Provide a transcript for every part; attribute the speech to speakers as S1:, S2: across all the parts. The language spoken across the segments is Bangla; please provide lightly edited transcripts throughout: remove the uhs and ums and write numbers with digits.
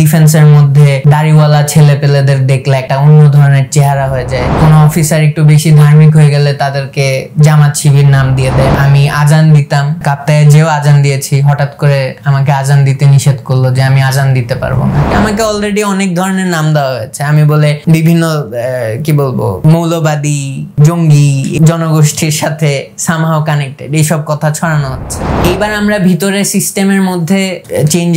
S1: ডিফেন্সের মধ্যে দাড়িওয়ালা ছেলে পেলেদের দেখলে একটা অন্য ধরনের চেহারা হয়ে যায়। কোনো অফিসার একটু বেশি ধার্মিক হয়ে গেলে তাদেরকে জামাত শিবির নাম দিয়ে দেয়। আমি আজান দিতাম, কাপ্তায়ে যেও আজান দিয়েছি, হঠাৎ করে আমাকে আজান দিতে নিষেধ করলো যে আমি আজান দিতে পারবো না। আমাকে অলরেডি অনেক ধরনের নাম দেওয়া হয়েছে। আমি বলে বিভিন্ন কি বলবো মৌলবাদী, জঙ্গি, জনগোষ্ঠীর সাথে সামহাও কানেক্টেড, এইসব কথা ছড়ানো হচ্ছে। এইবার আমরা ভিতরে সিস্টেমের মধ্যে চেঞ্জ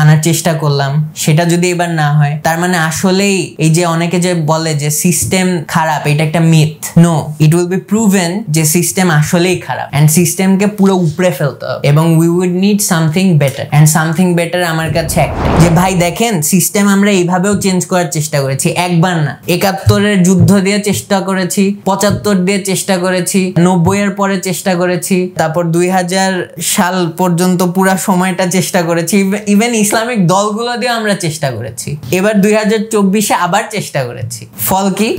S1: আনার চেষ্টা করলাম, সেটা যদি এবার না হয় তার মানে আসলেই এই যে অনেকে যে বলে যে সিস্টেম খারাপ, এটা একটা myth. No, it will be proven যে সিস্টেম আসলেই খারাপ এন্ড সিস্টেমকে পুরো উপড়ে ফেলতে হবে এবং we would need something better. And something better আমার কাছে একটাই, যে ভাই দেখেন সিস্টেম আমরা এইভাবেও চেঞ্জ করার চেষ্টা করেছি, একবার না, 71-এর যুদ্ধ দিয়ে চেষ্টা করেছি, 75 দিয়ে চেষ্টা করেছি, 90-এর পরে চেষ্টা করেছি, তারপর 2000 সাল পর্যন্ত পুরা সময়টা চেষ্টা করেছি, ইভেন ইসলামিক দলগুলো দিয়ে আমরা চেষ্টা করেছি। এবার 2024-এ আবার চেষ্টা করেছি। ফল কি?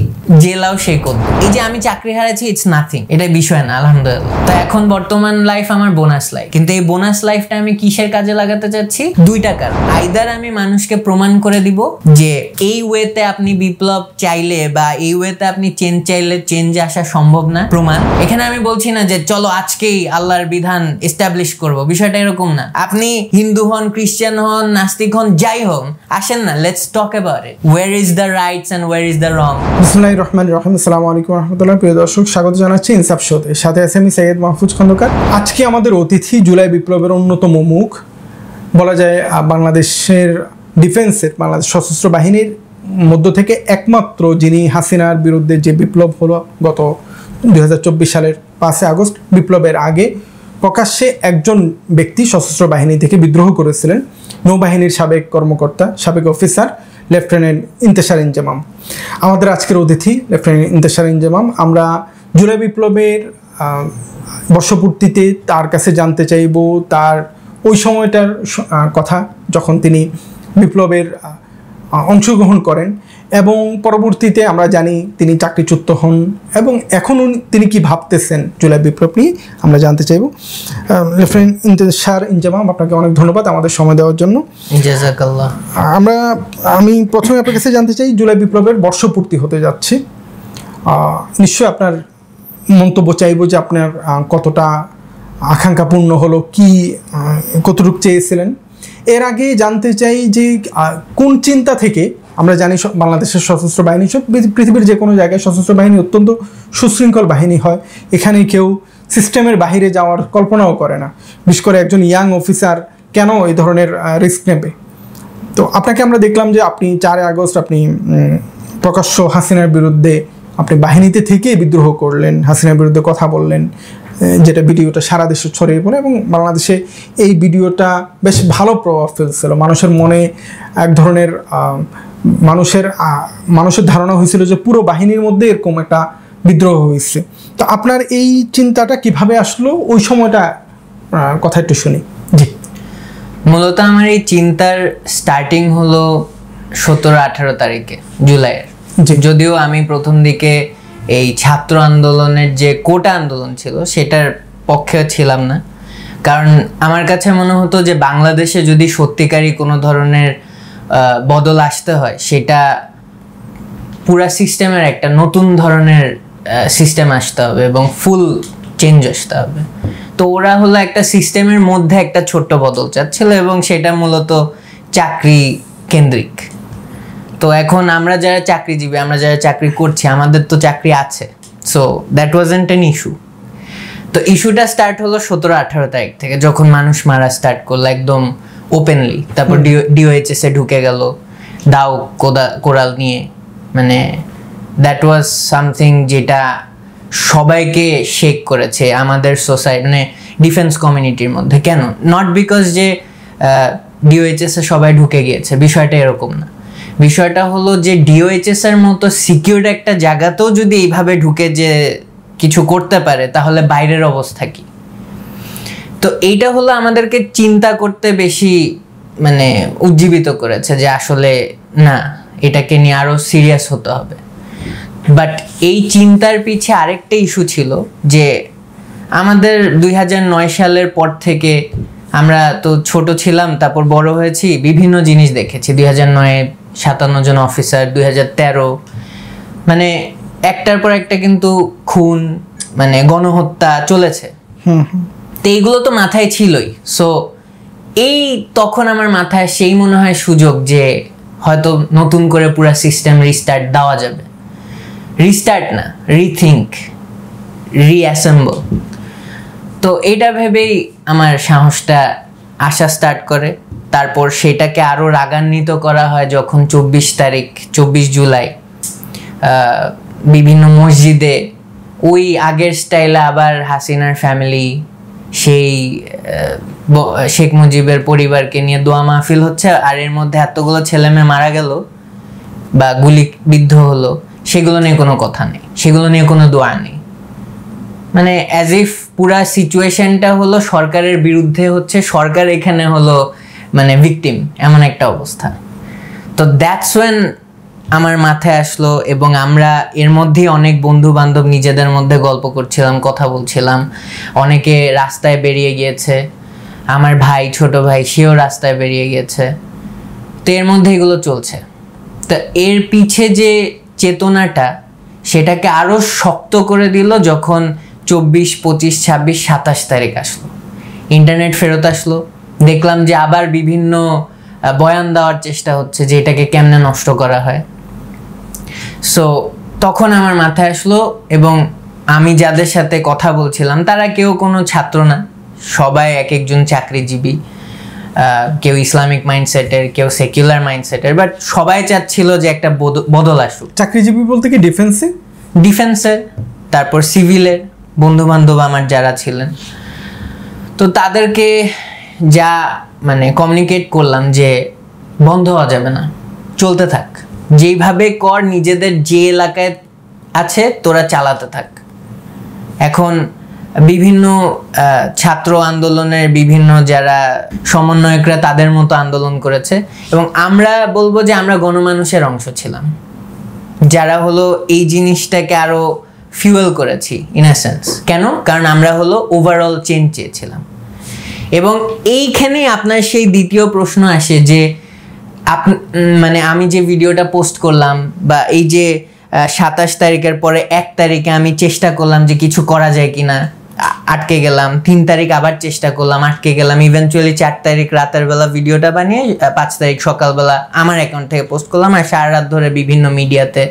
S1: জেলাও সেই কদ্দু। এই যে আমি চাকরি হারাচ্ছি, ইটস নাথিং, এটা বিষয় না, আলহামদুলিল্লাহ। তো এখন বর্তমান লাইফ আমার বোনাস লাইফ, কিন্তু এই বোনাস লাইফটা আমি কিসের কাজে লাগাতে চাচ্ছি? 2 টাকার। আইদার আমি মানুষকে প্রমাণ করে দিব যে এই ওয়েতে আপনি বিপ্লব চাইলে বা এই ওয়েতে আপনি চেঞ্জ চাইলে চেঞ্জ আসা সম্ভব না, প্রমাণ। এখানে আমি বলছি না যে চলো আজকেই আল্লাহর বিধান এস্টাবলিশ করব, বিষয়টা এরকম না। আপনি হিন্দু হন, খ্রিস্টান হন, নাস্তিক হন, যাই হন, আসেন না, let's talk about it. Where is the rights and where is the wrong.
S2: বিসমিল্লাহির রহমানির রহিম। আসসালামু আলাইকুম ওয়া রাহমাতুল্লাহ। প্রিয় দর্শক, স্বাগত জানাচ্ছি ইনসাফ শোতে। সাথে আছে আমি সৈয়দ মাহফুজ খন্দকার। আজকে আমাদের অতিথি জুলাই বিপ্লবের অন্যতম মুখ, বলা যায় বাংলাদেশের ডিফেন্সের, বাংলাদেশ সশস্ত্র বাহিনীর মধ্য থেকে একমাত্র যিনি হাসিনার বিরুদ্ধে যে বিপ্লব হলো গত 2024 সালের 5 আগস্ট, বিপ্লবের আগে প্রকাশ্যে একজন ব্যক্তি সশস্ত্র বাহিনী থেকে বিদ্রোহ করেছিলেন, নৌবাহিনীর সাবেক কর্মকর্তা, সাবেক অফিসার লেফটেন্যান্ট ইন্তেশার ইনজামাম আমাদের আজকের অতিথি। লেফটেন্যান্ট ইন্তেশার ইনজামাম, আমরা জুলাই বিপ্লবের বর্ষপূর্তিতে তার কাছে জানতে চাইব তার ওই সময়টার কথা, যখন তিনি বিপ্লবের অংশগ্রহণ করেন এবং পরবর্তীতে আমরা জানি তিনি চাকরিচ্যুত হন এবং এখন তিনি কি ভাবতেছেন জুলাই বিপ্লব নিয়ে আমরা জানতে চাইব। লেফটেন্যান্ট ইন্তেশার ইনজামাম, আপনাকে অনেক ধন্যবাদ আমাদের সময় দেওয়ার জন্য।
S1: জাযাকাল্লাহ।
S2: আমি প্রথমে আপনার কাছে জানতে চাই, জুলাই বিপ্লবের বর্ষপূর্তি হতে যাচ্ছে, নিশ্চয়ই আপনার মন্তব্য চাইব যে আপনার কতটা আকাঙ্ক্ষা পূর্ণ হলো, কি কতটুকু চেয়েছিলেন। এর আগে জানতে চাই যে কোন চিন্তা থেকে, আমরা জানি বাংলাদেশের সশস্ত্র বাহিনী, সব পৃথিবীর যে কোনো জায়গায় সশস্ত্র বাহিনী অত্যন্ত সুশৃঙ্খল বাহিনী হয়, এখানে কেউ সিস্টেমের বাহিরে যাওয়ার কল্পনাও করে না, বিশেষ করে একজন ইয়াং অফিসার কেন এই ধরনের রিস্ক নেবে। তো আপনাকে আমরা দেখলাম যে আপনি 4 আগস্ট আপনি প্রকাশ্য হাসিনার বিরুদ্ধে আপনি বাহিনীতে থেকে বিদ্রোহ করলেন, হাসিনার বিরুদ্ধে কথা বললেন, যেটা ভিডিওটা সারা দেশে ছড়িয়ে পড়ে এবং বাংলাদেশে এই ভিডিওটা বেশ ভালো প্রভাব ফেলছিল। মানুষের মনে এক ধরনের মানুষের ধারণা হয়েছিল যে পুরো বাহিনীর মধ্যে এরকম একটা বিদ্রোহ হয়েছে। তো আপনার এই চিন্তাটা কিভাবে আসলো, ওই সময়টা কথা একটু শুনি। জি,
S1: মূলত আমার এই চিন্তার স্টার্টিং হলো 17-18 তারিখে জুলাইয়ের। যদিও আমি প্রথম দিকে এই ছাত্র আন্দোলনের যে কোটা আন্দোলন ছিল সেটার পক্ষে ছিলাম না, কারণ আমার কাছে মনে হতো যে বাংলাদেশে যদি সত্যিকারই কোনো ধরনের বদল আসতে হয়, সেটা পুরা সিস্টেমের একটা নতুন ধরনের সিস্টেম আসতে হবে এবং ফুল চেঞ্জ আসতে হবে। তো ওরা হলো একটা সিস্টেমের মধ্যে একটা ছোট্ট বদল চাচ্ছিল এবং সেটা মূলত চাকরি কেন্দ্রিক। তো এখন আমরা যারা চাকরিজীবী, আমরা যারা চাকরি করছি, আমাদের তো চাকরি আছে, so that wasn't an issue. তো ইস্যুটা স্টার্ট হলো 17-18 তারিখ থেকে, যখন মানুষ মারা স্টার্ট করলো একদম ওপেনলি। তারপর ডিওএইচএসে ঢুকে গেল দাও কোরাল নিয়ে, মানে দ্যাট ওয়াজ সামথিং যেটা সবাইকে শেক করেছে আমাদের সোসাইটি, মানে ডিফেন্স কমিউনিটির মধ্যে। কেন? নট বিকজ যে ডিওএইচএসে সবাই ঢুকে গিয়েছে, বিষয়টা এরকম না। বিষয়টা হলো যে ডিওএইচএস এর মতো সিকিউর একটা জায়গাতেও যদি এইভাবে ঢুকে যে কিছু করতে পারে, তাহলে বাইরের অবস্থা কি? তো এইটা হলো আমাদেরকে চিন্তা করতে বেশি মানে উজ্জীবিত করেছে যে আসলে না, এটাকে নিয়ে আরো সিরিয়াস হতে হবে। বাট এই চিন্তার পিছে আরেকটা ইস্যু ছিল যে আমাদের 2009 সালের পর থেকে আমরা তো ছোট ছিলাম, তারপর বড় হয়েছি, বিভিন্ন জিনিস দেখেছি। 2009-এ 57 জন অফিসার, 2013 মানে একটার পর একটা কিন্তু খুন, মানে গণহত্যা চলেছে। তো এইগুলো তো মাথায় ছিলই। সো এই তখন আমার মাথায় সেই মনে হয় সুযোগ যে হয়তো নতুন করে পুরো সিস্টেম রিস্টার্ট দেওয়া যাবে। রিস্টার্ট না, রিথিঙ্ক, রিঅ্যাসেম্বল। তো এটা ভেবেই আমার সাহসটা আসা স্টার্ট করে। তারপর সেটাকে আরও রাগান্বিত করা হয় যখন 24 জুলাই বিভিন্ন মসজিদে ওই আগের স্টাইলে আবার হাসিনার ফ্যামিলি, সেই শেখ মুজিবের পরিবারকে নিয়ে দোয়া মাহফিল হচ্ছে, আর এর মধ্যে এতগুলো ছেলে মেয়ে মারা গেল বা গুলিবিদ্ধ হলো, সেগুলো নিয়ে কোনো কথা নেই, সেগুলো নিয়ে কোনো দোয়া নেই। মানে অ্যাজ ইফ পুরা সিচুয়েশনটা হলো সরকারের বিরুদ্ধে হচ্ছে, সরকার এখানে হলো মানে ভিকটিম, এমন একটা অবস্থা। তো দ্যাটস ওয়েন আমার মাথায় আসলো, এবং আমরা এর মধ্যেই অনেক বন্ধু বান্ধব নিজেদের মধ্যে গল্প করছিলাম, কথা বলছিলাম। অনেকে রাস্তায় বেরিয়ে গিয়েছে, আমার ভাই, ছোট ভাই, সেও রাস্তায় বেরিয়ে গিয়েছে। তো এর মধ্যে এগুলো চলছে। তো এর পিছে যে চেতনাটা, সেটাকে আরও শক্ত করে দিল যখন 24, 25, 26, 27 তারিখ আসলো, ইন্টারনেট ফেরত আসলো। দেখলাম যে আবার বিভিন্ন বয়ান দেওয়ার চেষ্টা হচ্ছে যে এটাকে কেমনে নষ্ট করা হয়। সো তখন আমার মাথায় আসলো, এবং আমি যাদের সাথে কথা বলছিলাম তারা কেউ কোনো ছাত্র না, সবাই এক একজন চাকরিজীবী, কেউ ইসলামিক মাইন্ডসেটের, কেউ সেকুলার মাইন্ডসেটের, বাট সবাই চাচ্ছিল যে একটা বদল আসুক।
S2: চাকরিজীবী বলতে কি
S1: ডিফেন্সের, তারপর সিভিলের বন্ধু বান্ধব আমার যারা ছিলেন। তো তাদেরকে যা মানে কমিউনিকেট করলাম যে বন্ধ হওয়া যাবে না, চলতে থাক, যেইভাবে কর, নিজেদের যে এলাকায় আছে তোরা চালাতে থাক। এখন বিভিন্ন ছাত্র আন্দোলনের বিভিন্ন যারা সমন্বয়করা তাদের মতো আন্দোলন করেছে, এবং আমরা বলবো যে আমরা গণমানুষের অংশ ছিলাম, যারা হলো এই জিনিসটাকে আরো ফিউয়েল করেছি ইন আ সেন্স। কেন? কারণ আমরা হলো ওভারঅল চেঞ্জ চেয়েছিলাম। এবং এইখানেই আপনার সেই দ্বিতীয় প্রশ্ন আসে যে মানে আমি যে ভিডিওটা পোস্ট করলাম, বা এই যে 27 তারিখের পরে 1 তারিখে আমি চেষ্টা করলাম যে কিছু করা যায় কিনা, আটকে গেলাম। 3 তারিখ আবার চেষ্টা করলাম, আটকে গেলাম। ইভেনচুয়ালি 4 তারিখ রাতের বেলা ভিডিওটা বানিয়ে 5 তারিখ সকালবেলা আমার অ্যাকাউন্ট থেকে পোস্ট করলাম, আর সারা রাত ধরে বিভিন্ন মিডিয়াতে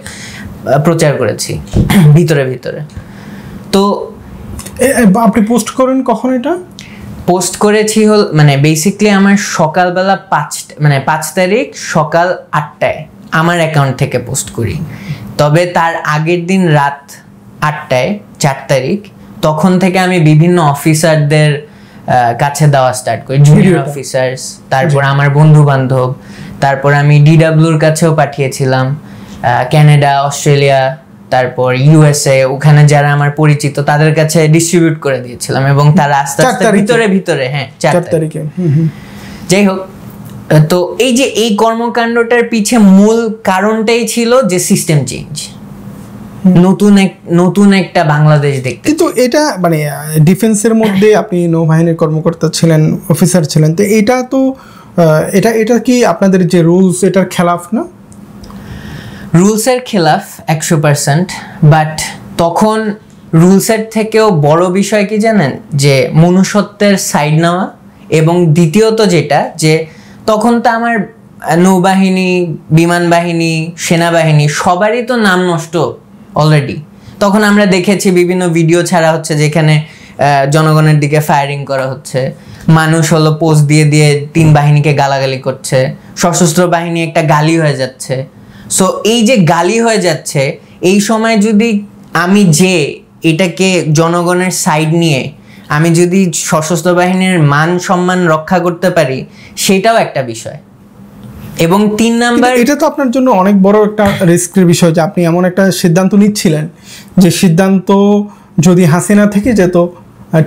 S1: প্রচার করেছি ভিতরে ভিতরে। তো
S2: আপনি পোস্ট করেন কখন? এটা
S1: পোস্ট করেছি মানে বেসিক্যালি আমার সকালবেলা 5 তারিখ সকাল 8টায় আমার অ্যাকাউন্ট থেকে পোস্ট করি। তবে তার আগের দিন রাত 8টায় 4 তারিখ, তখন থেকে আমি বিভিন্ন অফিসারদের কাছে দেওয়া স্টার্ট করি, জুনিয়র অফিসার্স, তারপর আমার বন্ধু বান্ধব, তারপর আমি ডিডব্লিউর কাছেও পাঠিয়েছিলাম, কানাডা, অস্ট্রেলিয়া, তারপর ইউএসএ, ওখানে যারা আমার পরিচিত তাদের কাছে ডিস্ট্রিবিউট করে দিয়েছিলাম, এবং তারা আস্তে আস্তে ভিতরে হ্যাঁ 4 তারিখে। যাই হোক, তো এই যে এই কর্মকাণ্ডটার পিছে মূল কারণটাই ছিল যে সিস্টেম চেঞ্জ, নতুন একটা বাংলাদেশ দেখতে।
S2: কিন্তু এটা মানে ডিফেন্সের মধ্যে আপনি নৌবাহিনীর কর্মকর্তা ছিলেন, অফিসার ছিলেন, তো এটা তো এটা কি আপনাদের যে রুলস এটার খেলাফ না?
S1: রুলসের খেলাফ 100%, বাট তখন রুলসের থেকেও বড় বিষয় কি জানেন, যে মনুষ্যত্বের সাইড নেওয়া, এবং দ্বিতীয়ত যেটা, যে তখন তো আমার নৌবাহিনী, বিমান বাহিনী, সেনাবাহিনী সবারই তো নাম নষ্ট অলরেডি। তখন আমরা দেখেছি বিভিন্ন ভিডিও ছাড়া হচ্ছে যেখানে জনগণের দিকে ফায়ারিং করা হচ্ছে, মানুষ হলো পোস্ট দিয়ে দিয়ে 3 বাহিনীকে গালাগালি করছে, সশস্ত্র বাহিনী একটা গালি হয়ে যাচ্ছে। সো এই যে গালি হয়ে যাচ্ছে, এই সময় যদি আমি যে এটাকে জনগণের সাইড নিয়ে আমি যদি সশস্ত্র বাহিনীর মান সম্মান রক্ষা করতে পারি, সেটাও একটা বিষয়। এবং 3 নাম্বার,
S2: এটা তো আপনার জন্য অনেক বড় একটা রিস্কের বিষয় যে আপনি এমন একটা সিদ্ধান্ত নিচ্ছিলেন, যে সিদ্ধান্ত যদি হাসিনা থেকে যেত,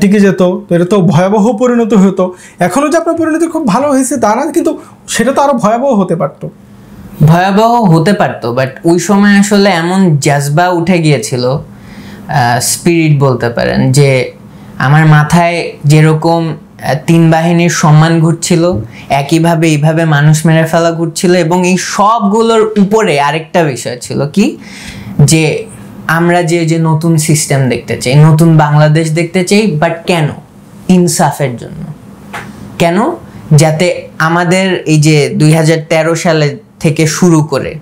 S2: টিকে যেত, তো এটা তো ভয়াবহ পরিণত হতো। এখনও যে আপনার পরিণতি খুব ভালো হয়েছে তা না, কিন্তু সেটা তো আরো ভয়াবহ হতে পারতো।
S1: বাট ওই সময় আসলে এমন জাজবা উঠে গিয়েছিল, স্পিরিট বলতে পারেন, যে আমার মাথায় যেরকম তিন বাহিনীর সম্মান ঘুরছিল, একইভাবে এইভাবে মানুষ মেরে ফেলা ঘুরছিল, এবং এই সবগুলোর উপরে আরেকটা বিষয় ছিল কি, যে আমরা যে নতুন সিস্টেম দেখতে চাই, নতুন বাংলাদেশ দেখতে চাই, বাট কেন? ইনসাফের জন্য। কেন? যাতে আমাদের এই যে 2013 সালে থেকে শুরু করে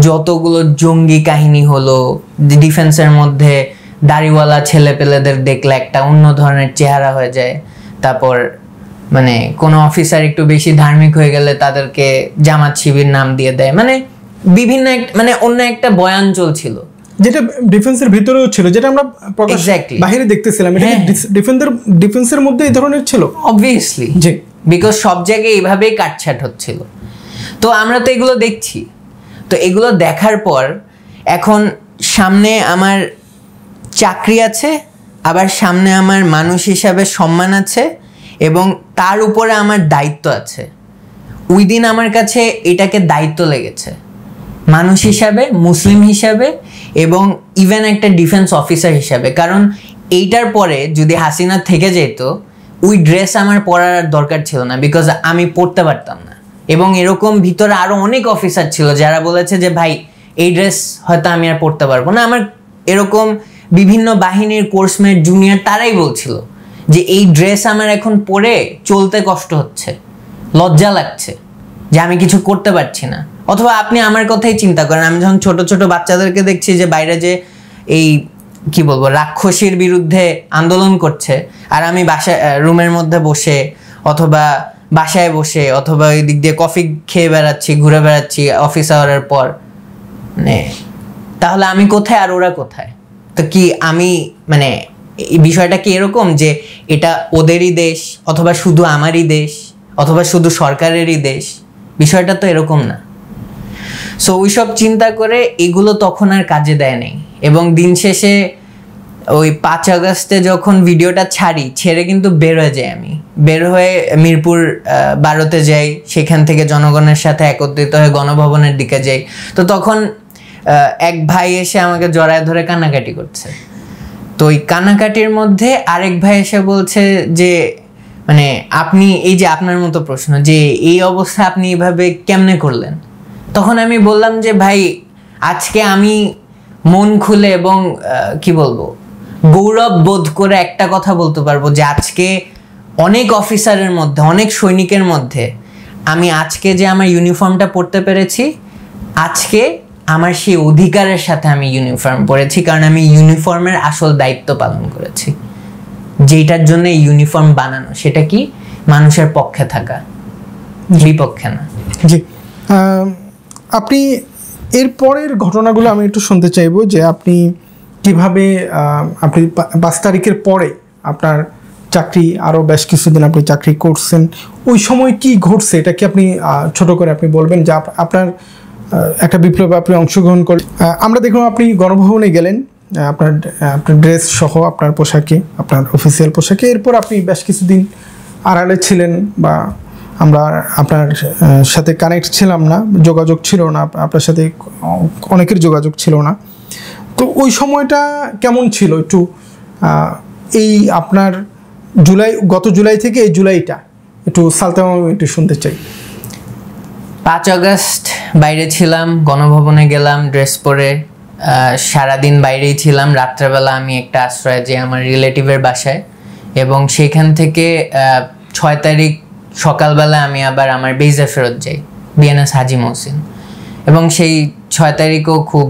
S1: যতগুলো জঙ্গি কাহিনী হলো, ডিফেন্সের মধ্যে দাড়িওয়ালা ছেলে পেলেদের দেখলে একটা অন্য ধরনের চেহারা হয়ে যায়, তারপর মানে কোনো অফিসার একটু বেশি ধার্মিক হয়ে গেলে তাদেরকে জামাত শিবির নাম দিয়ে দেয়, মানে বিভিন্ন মানে অন্য একটা বয়ান চলছিল,
S2: যেটা ডিফেন্সের ভিতরেও ছিল, যেটা আমরা বাইরে দেখতেছিলাম। এটা ডিফেন্সের মধ্যে এই ধরনের ছিল
S1: অবভিয়াসলি, জি, বিকজ সব জায়গায় এইভাবেই কাটছাট হচ্ছিল। তো আমরা তো এগুলো দেখছি। তো এগুলো দেখার পর এখন সামনে আমার চাকরি আছে, আবার সামনে আমার মানুষ হিসাবে সম্মান আছে, এবং তার উপরে আমার দায়িত্ব আছে। ওই দিন আমার কাছে এটাকে দায়িত্ব লেগেছে, মানুষ হিসাবে, মুসলিম হিসাবে, এবং ইভেন একটা ডিফেন্স অফিসার হিসাবে। কারণ এইটার পরে যদি হাসিনা থেকে যেত, ওই ড্রেস আমার পরার দরকার ছিল না, বিকজ আমি পরতে পারতাম না। এবং এরকম ভিতরে আরো অনেক অফিসার ছিল যারা বলেছে যে ভাই এই ড্রেস হয়তো আমি আর পরতে পারবো না। আমার এরকম বিভিন্ন বাহিনীর কোর্সমেট, জুনিয়র, তারাই বলছিল যে এই ড্রেস আমার এখন পরে চলতে কষ্ট হচ্ছে, লজ্জা লাগছে যে আমি কিছু করতে পারছি না। অথবা আপনি আমার কথাই চিন্তা করেন, আমি যখন ছোট ছোট বাচ্চাদেরকে দেখছি যে বাইরে যে এই কি বলবো রাক্ষসীর বিরুদ্ধে আন্দোলন করছে, আর আমি রুমের মধ্যে বসে অথবা বাসায় বসে অথবা ওই দিক দিয়ে কফি খেয়ে বেড়াচ্ছি, ঘুরে বেড়াচ্ছি অফিস আওয়ারের পর, মানে তাহলে আমি কোথায় আর ওরা কোথায়? তো কি আমি মানে এই বিষয়টা কি এরকম যে এটা ওদেরই দেশ, অথবা শুধু আমারই দেশ, অথবা শুধু সরকারেরই দেশ? বিষয়টা তো এরকম না। সো ওইসব চিন্তা করে এগুলো তখন আর কাজে দেয় নাই। এবং দিন শেষে ওই 5 আগস্টে যখন ভিডিওটা ছেড়ে কিন্তু বের হয়ে যাই। আমি বের হয়ে মিরপুর 12-তে যাই, সেখান থেকে জনগণের সাথে একত্রিত হয়ে গণভবনের দিকে যাই। তো তখন এক ভাই এসে আমাকে জড়ায় ধরে কান্নাকাটি করছে। তো ওই কান্নাকাটির মধ্যে আরেক ভাই এসে বলছে যে মানে আপনি এই যে আপনার মতো প্রশ্ন যে এই অবস্থা আপনি এইভাবে কেমনে করলেন? তখন আমি বললাম যে ভাই আজকে আমি মন খুলে এবং কি বলবো গৌরব বোধ করে একটা কথা বলতে পারবো যে আজকে অনেক অফিসারের মধ্যে, অনেক সৈনিকের মধ্যে আমি আজকে যে আমার ইউনিফর্মটা পরতে পেরেছি, আজকে আমার সেই অধিকারের সাথে আমি ইউনিফর্ম পরেছি, কারণ আমি ইউনিফর্মের আসল দায়িত্ব পালন করেছি। যেটার জন্য ইউনিফর্ম বানানো, সেটা কি মানুষের পক্ষে থাকা, বিপক্ষে না।
S2: জি, আপনি এর পরের ঘটনাগুলো আমি একটু শুনতে চাইবো যে আপনি কিভাবে আপনি 5 তারিখের পরে আপনার চাকরি আরও বেশ কিছুদিন আপনি চাকরি করছেন, ওই সময় কি ঘটছে এটা কি আপনি ছোট করে আপনি বলবেন যে আপনার একটা বিপ্লবে আপনি অংশগ্রহণ করেন। আমরা দেখলাম আপনি গণভবনে গেলেন আপনার ড্রেস সহ, আপনার পোশাকে, আপনার অফিসিয়াল পোশাকে। এরপর আপনি বেশ কিছুদিন আড়ালে ছিলেন, বা আমরা আপনার সাথে কানেক্ট ছিলাম না, যোগাযোগ ছিল না, আপনার সাথে অনেকের যোগাযোগ ছিল না। তো ওই সময়টা কেমন ছিল একটু এই আপনার গত জুলাই থেকে এই জুলাইটা একটু সালতাম একটু শুনতে চাই।
S1: 5 আগস্ট বাইরে ছিলাম, গণভবনে গেলাম ড্রেস পরে, সারাদিন বাইরেই ছিলাম। রাত্রেবেলা আমি একটা আশ্রয় যে আমার রিলেটিভের বাসায়, এবং সেখান থেকে 6 তারিখ সকালবেলা আমি আবার আমার বেজে ফেরত যাই, বিএনএস হাজি মহসিন। এবং সেই 6 তারিখও খুব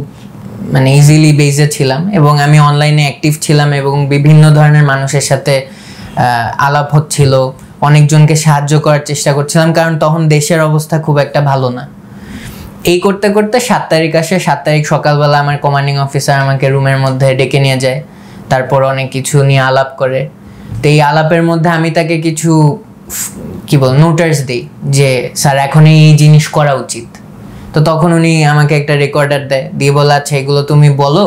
S1: মানে ইজিলি বেজে ছিলাম, এবং আমি অনলাইনে অ্যাক্টিভ ছিলাম, এবং বিভিন্ন ধরনের মানুষের সাথে আলাপ হচ্ছিল, অনেকজনকে সাহায্য করার চেষ্টা করছিলাম, কারণ তখন দেশের অবস্থা খুব একটা ভালো না। এই করতে করতে 7 তারিখ আসে। 7 তারিখ সকালবেলা আমার কমান্ডিং অফিসার আমাকে রুমের মধ্যে ডেকে নিয়ে যায়, তারপর অনেক কিছু নিয়ে আলাপ করে। তো এই আলাপের মধ্যে আমি তাকে কিছু কি বল নোটিস দিই যে স্যার এখন এই জিনিস করা উচিত। তো তখন উনি আমাকে একটা রেকর্ডার দেয়, দিয়ে বলে আচ্ছা এগুলো তুমি বলো,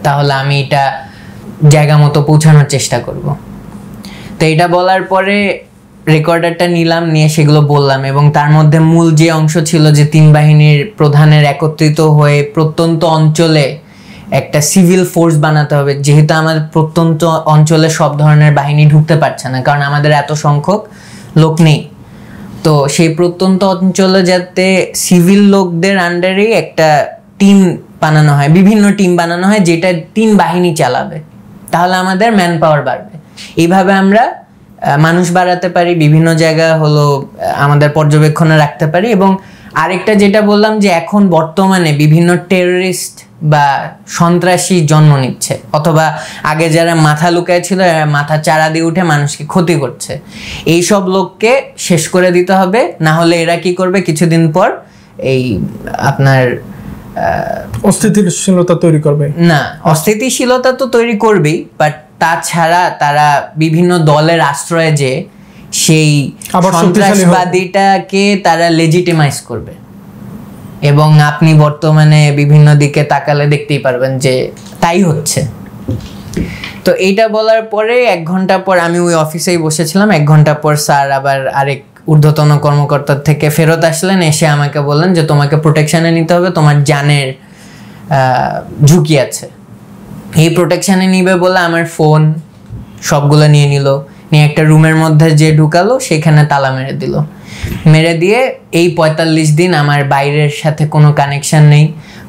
S1: তাহলে আমি এটা জায়গা মতো পৌঁছানোর চেষ্টা করব। তো এটা বলার পরে রেকর্ডারটা নিলাম, নিয়ে সেগুলো বললাম, এবং তার মধ্যে মূল যে অংশ ছিল যে 3 বাহিনীর প্রধানের একত্রিত হয়ে প্রত্যন্ত অঞ্চলে একটা সিভিল ফোর্স বানাতে হবে, যেহেতু আমাদের প্রত্যন্ত অঞ্চলে সব ধরনের বাহিনী ঢুকতে পারছে না, কারণ আমাদের এত সংখ্যক লোক নেই। তো সেই প্রত্যন্ত অঞ্চলে যাতে সিভিল লোকদের আন্ডারে একটা টিম বানানো হয়, বিভিন্ন টিম বানানো হয়, যেটা 3 বাহিনী চালাবে, তাহলে আমাদের ম্যান পাওয়ার বাড়বে। এইভাবে আমরা মানুষ বাড়াতে পারি, বিভিন্ন জায়গা হলো আমাদের পর্যবেক্ষণে রাখতে পারি। এবং আরেকটা যেটা বললাম যে এখন বর্তমানে বিভিন্ন টেররিস্ট বা সন্ত্রাসী জন্ম নিচ্ছে, অথবা আগে যারা মাথা লুকায় ছিল মাথা চারা দিয়ে উঠে মানুষকে ক্ষতি করছে, এই সব লোককে শেষ করে দিতে হবে। না হলে এরা কি করবে, কিছুদিন পর এই আপনার
S2: অস্থিতিশীলতা তৈরি করবে।
S1: না, অস্থিতিশীলতা তো তৈরি করবেই, বাট তাছাড়া তারা বিভিন্ন দলের আশ্রয়ে যে সেই সন্ত্রাসবাদীটাকে তারা লেজিটিমাইজ করবে। এবং আপনি বর্তমানে বিভিন্ন দিকে তাকালে দেখতেই পারবেন যে তাই হচ্ছে। তো এইটা বলার পরে 1 ঘন্টা পর আমি ওই অফিসেই বসেছিলাম। 1 ঘন্টা পর স্যার আবার আরেক ঊর্ধ্বতন কর্মকর্তার থেকে ফেরত আসলেন, এসে আমাকে বললেন যে তোমাকে প্রোটেকশনে নিতে হবে, তোমার জানের ঝুঁকি আছে। এই প্রোটেকশনে নিবে বলে আমার ফোন সবগুলো নিয়ে নিল, নিয়ে একটা রুমের মধ্যে যে ঢুকালো সেখানে তালা মেরে দিল। মেরে দিয়ে এই 45 দিন আমার বাইরের সাথে কোনো কানেকশন নেই,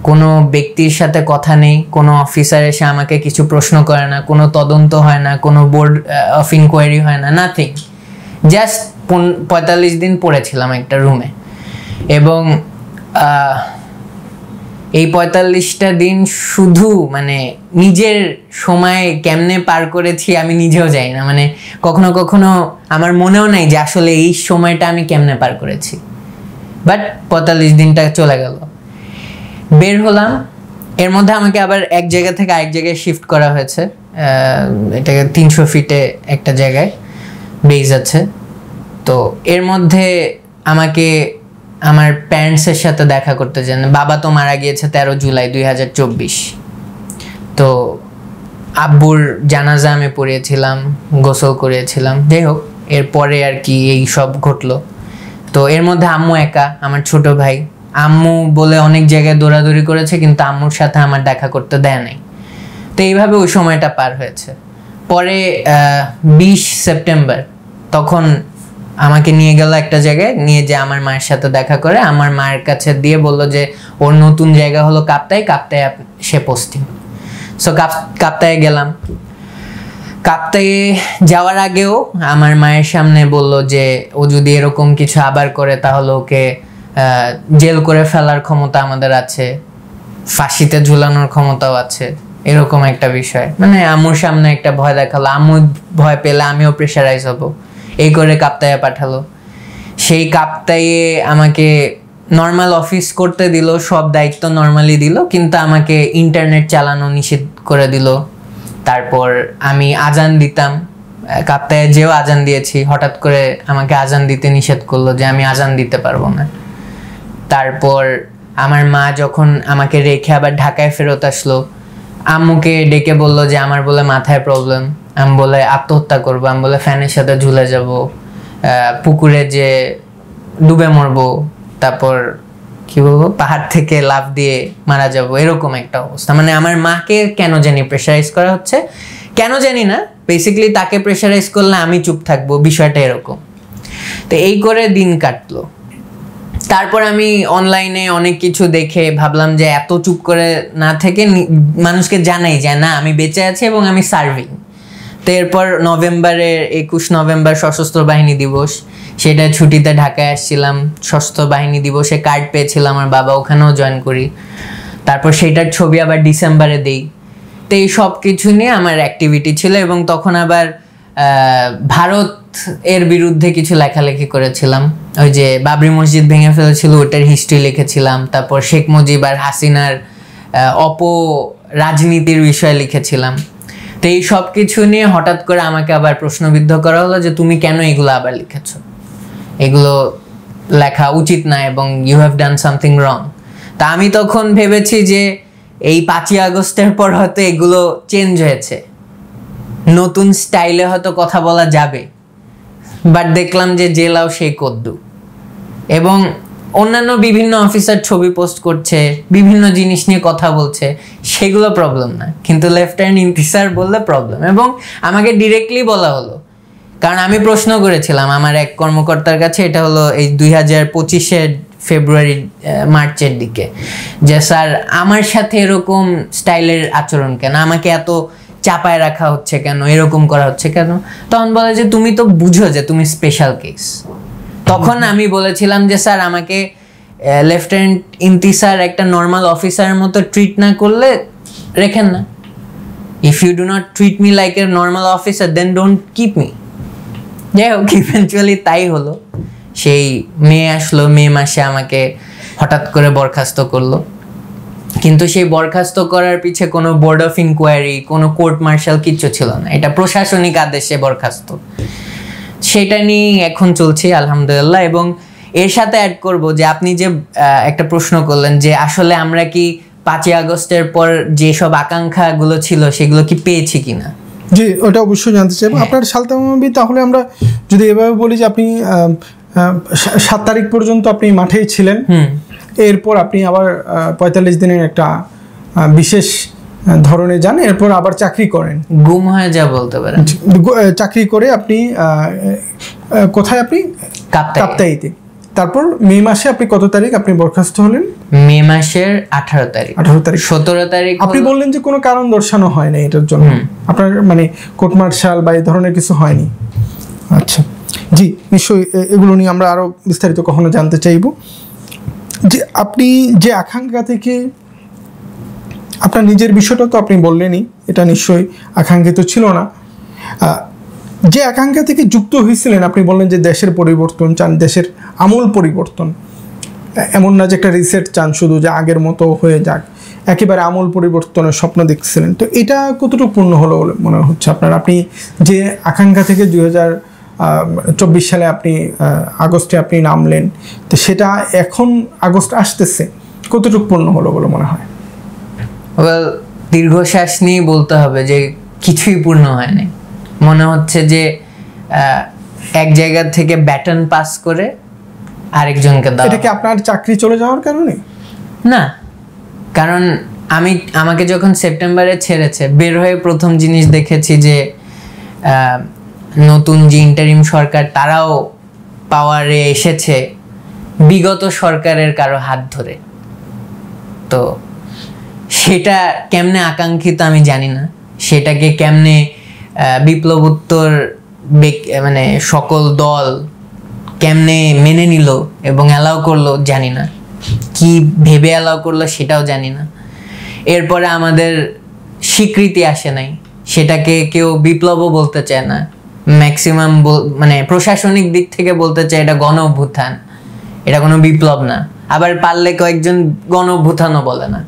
S1: কোনো ব্যক্তির সাথে কথা নেই, কোনো অফিসার এসে আমাকে কিছু প্রশ্ন করে না, কোনো তদন্ত হয় না, কোনো বোর্ড অফ ইনকোয়ারি হয় না, নাথিং। জাস্ট 45 দিন পড়েছিলাম একটা রুমে। এবং এই 45টা দিন শুধু মানে নিজের সময় কেমনে পার করেছি আমি নিজেও জানি না। মানে কখনো কখনো আমার মনেও নাই যে আসলে এই সময়টা আমি কেমনে পার করেছি। বাট 45 দিনটা চলে গেল, বের হলাম। এর মধ্যে আমাকে আবার এক জায়গা থেকে আরেক জায়গায় শিফট করা হয়েছে। এটাকে 300 ফিটে একটা জায়গায় বেজ আছে। তো এর মধ্যে আমাকে আমার প্যারেন্টসের সাথে দেখা করতে চান। বাবা তো মারা গিয়েছে 13 জুলাই 2024। তো আব্বুর জানাজা আমি পড়িয়েছিলাম, গোসল করিয়েছিলাম। যাই হোক, এরপরে আর কি এই সব ঘটলো। তো এর মধ্যে আম্মু একা, আমার ছোট ভাই। আম্মু বলে অনেক জায়গায় দৌড়াদৌড়ি করেছে, কিন্তু আম্মুর সাথে আমার দেখা করতে দেয় নাই। তো এইভাবে ওই সময়টা পার হয়েছে। পরে 20 সেপ্টেম্বর তখন আমাকে নিয়ে গেল একটা জায়গায়, নিয়ে যে আমার মায়ের সাথে দেখা করে আমার মায়ের কাছে দিয়ে বলল যে ওর নতুন জায়গা হলো কাপ্তাই, কাপ্তাই সে পোস্টিং। সো কাপ্তায়ে গেলাম। কাপ্তায়ে যাওয়ার আগেও আমার মায়ের সামনে বলল যে ও যদি এরকম কিছু আবার করে তাহলে ওকে জেল করে ফেলার ক্ষমতা আমাদের আছে, ফাঁসিতে ঝুলানোর ক্ষমতাও আছে, এরকম একটা বিষয়। মানে আম্মুর সামনে একটা ভয় দেখালো, আম্মু ভয় পেলে আমিও প্রেশারাইজ হব, এই করে কাপ্তায়ে পাঠালো। সেই কাপ্তায়ে আমাকে নর্মাল অফিস করতে দিল, সব দায়িত্ব নর্মালি দিল, কিন্তু আমাকে ইন্টারনেট চালানো নিষেধ করে দিল। তারপর আমি আজান দিতাম, কাপ্তায়ে যেও আজান দিয়েছি, হঠাৎ করে আমাকে আজান দিতে নিষেধ করলো যে আমি আজান দিতে পারবো না। তারপর আমার মা যখন আমাকে রেখে আবার ঢাকায় ফেরত আসলো, আম্মুকে ডেকে বললো যে আমার বলে মাথায় প্রবলেম, আমি বলে আত্মহত্যা করবো, আমি বলে ফ্যানের সাথে ঝুলে যাব, পুকুরে যে ডুবে মরবো, তারপর কি বলবো পাহাড় থেকে লাফ দিয়ে মারা যাব, এরকম একটা অবস্থা। মানে আমার মাকে কেন জানি প্রেশারাইজ করা হচ্ছে, কেন জানি না, বেসিক্যালি তাকে প্রেশারাইজ করলে আমি চুপ থাকবো, বিষয়টা এরকম। তো এই করে দিন কাটলো। তারপর আমি অনলাইনে অনেক কিছু দেখে ভাবলাম যে এত চুপ করে না থেকে মানুষকে জানাই যে না আমি বেঁচে আছি এবং আমি সার্ভিং। তো এরপর 21 নভেম্বর সশস্ত্র বাহিনী দিবস, সেটা ছুটিতে ঢাকায় আসছিলাম, সশস্ত্র বাহিনী দিবসে কার্ড পেয়েছিলাম আমার বাবা, ওখানেও জয়েন করি। তারপর সেটার ছবি আবার ডিসেম্বরে দেই। তো এই সব কিছু নিয়ে আমার অ্যাক্টিভিটি ছিল। এবং তখন আবার ভারত এর বিরুদ্ধে কিছু লেখালেখি করেছিলাম। ওই যে বাবরি মসজিদ ভেঙে ফেলেছিল ওটার হিস্ট্রি লিখেছিলাম। তারপর শেখ মুজিব আর হাসিনার রাজনীতির বিষয়ে লিখেছিলাম। তো এই সব কিছু নিয়ে হঠাৎ করে আমাকে আবার প্রশ্নবিদ্ধ করা হলো যে তুমি কেন এগুলো আবার লিখেছো, এগুলো লেখা উচিত না এবং you have done something wrong. তা আমি তখন ভেবেছি যে এই 5ই আগস্টের পর হয়তো এগুলো চেঞ্জ হয়েছে, নতুন স্টাইলে হয়তো কথা বলা যাবে। বাট দেখলাম যে জেলাও সেই কদ্দু। এবং অন্যান্য বিভিন্ন অফিসার ছবি পোস্ট করছে, বিভিন্ন জিনিস নিয়ে কথা বলছে, সেগুলো প্রবলেম না, কিন্তু লেফটেন্যান্ট ইন্তিসার বললে প্রবলেম। এবং আমাকে ডিরেক্টলি বলা হলো, কারণ আমি প্রশ্ন করেছিলাম আমার এক কর্মকর্তার কাছে, এটা হলো এই 2025-এর ফেব্রুয়ারি মার্চের দিকে, যে স্যার আমার সাথে এরকম স্টাইলের আচরণ কেন, আমাকে এত চাপায় রাখা হচ্ছে কেন, এরকম করা হচ্ছে কেন? তখন বলে যে তুমি তো বুঝো যে তুমি স্পেশাল কেস। তখন আমি বলেছিলাম যে স্যার আমাকে লেফটেন্যান্ট ইন্তিসার একটা নর্মাল অফিসারের মতো ট্রিট না করলে রেখেন না। If you do not treat me like a normal officer then don't keep me. যাই হোক, ইভেনচুয়ালি তাই হলো। সেই মে আসলো, মে মাসে আমাকে হঠাৎ করে বরখাস্ত করলো, কিন্তু সেই বরখাস্ত করার পিছে কোনো বোর্ড অফ ইনকোয়ারি, কোনো কোর্ট মার্শাল কিচ্ছু ছিল না, এটা প্রশাসনিক আদেশে বরখাস্ত। সেটা নিয়ে এখন চলছে আলহামদুলিল্লাহ। এবং এর সাথে অ্যাড করব যে আপনি যে একটা প্রশ্ন করলেন যে আসলে আমরা কি 5ই আগস্টের পর যেসব আকাঙ্ক্ষাগুলো ছিল সেগুলো কি পেয়েছি কিনা।
S2: জি, ওটা অবশ্যই জানতে চাই। আপনার সালতানা মাহবী, তাহলে আমরা যদি এভাবে বলি যে আপনি 7 তারিখ পর্যন্ত আপনি মাঠেই ছিলেন, এরপর আপনি আবার 45 দিনের একটা বিশেষ ধরনে যান, এরপর আবার চাকরি করেন,
S1: গুম হয়ে যা বলতে পারেন।
S2: চাকরি করে আপনি কোথায়? আপনি কাপ্তাইতে। তারপর মে মাসে আপনি কত তারিখ আপনি বরখাস্ত হলেন?
S1: মে মাসের 18 তারিখ। 17 তারিখ
S2: আপনি বললেন যে কোনো কারণ দর্শানো হয় না এটার জন্য, আপনার মানে কোর্ট মার্শাল বা এই ধরনের কিছু হয়নি। আচ্ছা, জি, নিশ্চয়ই এগুলো নিয়ে আমরা আরো বিস্তারিত কখনো জানতে চাইব। যে আপনি যে আকাঙ্ক্ষা থেকে, আপনার নিজের বিষয়টা তো আপনি বললেনই, এটা নিশ্চয়ই আকাঙ্ক্ষিত ছিল না। যে আকাঙ্ক্ষা থেকে যুক্ত হয়েছিলেন, আপনি বললেন যে দেশের পরিবর্তন চান, দেশের আমূল পরিবর্তন, এমন না যে একটা রিসেট চান শুধু যে আগের মতো হয়ে যাক, একেবারে আমূল পরিবর্তনের স্বপ্ন দেখছিলেন। তো এটা কতটুকু পূর্ণ হলো বলে মনে হচ্ছে আপনার? আপনি যে আকাঙ্ক্ষা থেকে 2024 সালে আপনি আগস্টে আপনি নামলেন, তো সেটা এখন আগস্ট আসতেছে, কতটুকু পূর্ণ হলো বলে মনে হয়?
S1: দীর্ঘশ্বাস নিয়ে বলতে হবে যে কিছুই পূর্ণ হয়নি। মনে হচ্ছে যে এক জায়গা থেকে ব্যাটন পাস করে আরেকজনকে দাও।
S2: এটা কি আপনার চাকরি চলে যাওয়ার কারণে?
S1: না, কারণ আমাকে যখন সেপ্টেম্বরে ছেড়েছে, বের হয়ে প্রথম জিনিস দেখেছি যে নতুন যে ইন্টারিম সরকার, তারাও পাওয়ারে এসেছে বিগত সরকারের কারো হাত ধরে। তো সেটা কেমনে আকাঙ্ক্ষিত আমি জানি না, সেটাকে কেমনে বিপ্লবোত্তর মানে সকল দল কেমনে মেনে নিল এবং অ্যালাউ করলো জানি না, কি ভেবে অ্যালাউ করলো সেটাও জানি না। এরপরে আমাদের স্বীকৃতি আসে নাই, সেটাকে কেউ বিপ্লবও বলতে চায় না, ম্যাক্সিমাম মানে প্রশাসনিক দিক থেকে বলতে চায় এটা গণ অভ্যুত্থান, এটা কোনো বিপ্লব না। আবার পারলে কয়েকজন গণ অভ্যুত্থানও বলে না।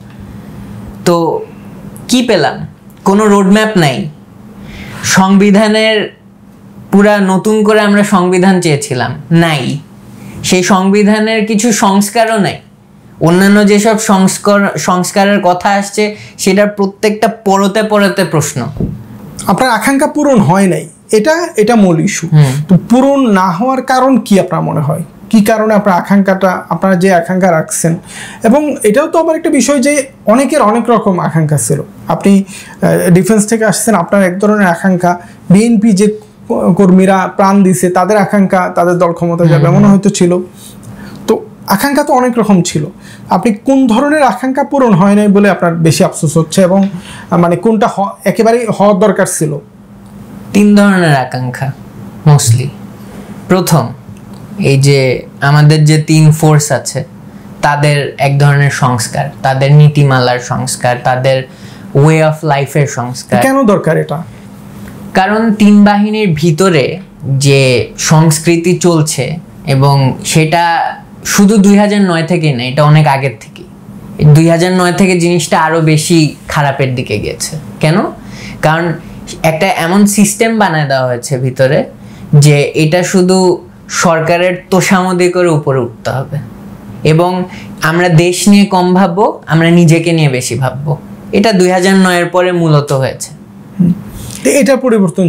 S1: তো কি পেলাম? কোনো রোডম্যাপ নাই। সংবিধানের পুরা নতুন করে আমরা সংবিধান চেয়েছিলাম, নাই। সেই সংবিধানের কিছু সংস্কারও নাই। অন্যান্য যেসব সংস্কারের কথা আসছে সেটার প্রত্যেকটা পরতে পরতে প্রশ্ন।
S2: আপনার আকাঙ্ক্ষা পূরণ হয় নাই, এটা মূল ইস্যু। তো পূরণ না হওয়ার কারণ কি আপনার মনে হয়? কি কারণে আপনার আকাঙ্ক্ষাটা, আপনারা যে আকাঙ্ক্ষা রাখছেন, এবং এটাও তো আবার একটা বিষয় যে অনেকের অনেক রকম আকাঙ্ক্ষা ছিল। আপনি ডিফেন্স থেকে আসছেন, আপনার এক ধরনের আকাঙ্ক্ষা, বিএনপি যে কর্মীরা প্রাণ দিছে তাদের আকাঙ্ক্ষা তাদের দল ক্ষমতা যাবে এমন হয়তো ছিল। তো আকাঙ্ক্ষা তো অনেক রকম ছিল। আপনি কোন ধরনের আকাঙ্ক্ষা পূরণ হয় নাই বলে আপনার বেশি আফসোস হচ্ছে, এবং মানে কোনটা একেবারেই হওয়ার দরকার ছিল?
S1: 3 ধরনের আকাঙ্ক্ষা মোস্টলি। প্রথম, এই যে আমাদের যে 3 ফোর্স আছে তাদের এক ধরনের সংস্কার, তাদের নীতিমালার সংস্কার, তাদের ওয়ে অফ লাইফের সংস্কার।
S2: কেন দরকার এটা?
S1: কারণ 3 বাহিনীর ভিতরে যে সংস্কৃতি চলছে, এবং সেটা শুধু 2009 থেকেই না, এটা অনেক আগের থেকে। 2009 থেকে জিনিসটা আরো বেশি খারাপের দিকে গেছে। কেন? কারণ একটা এমন সিস্টেম বানায় দেওয়া হয়েছে ভিতরে যে এটা শুধু সরকারের তোষামোদি করে উপরে উঠতে হবে, এবং আমরা দেশ নিয়ে কম ভাববো, আমরা নিজেকে নিয়ে বেশি ভাববো। এটা 2009-এর পরে মূলত হয়েছে।
S2: এটা পরিবর্তন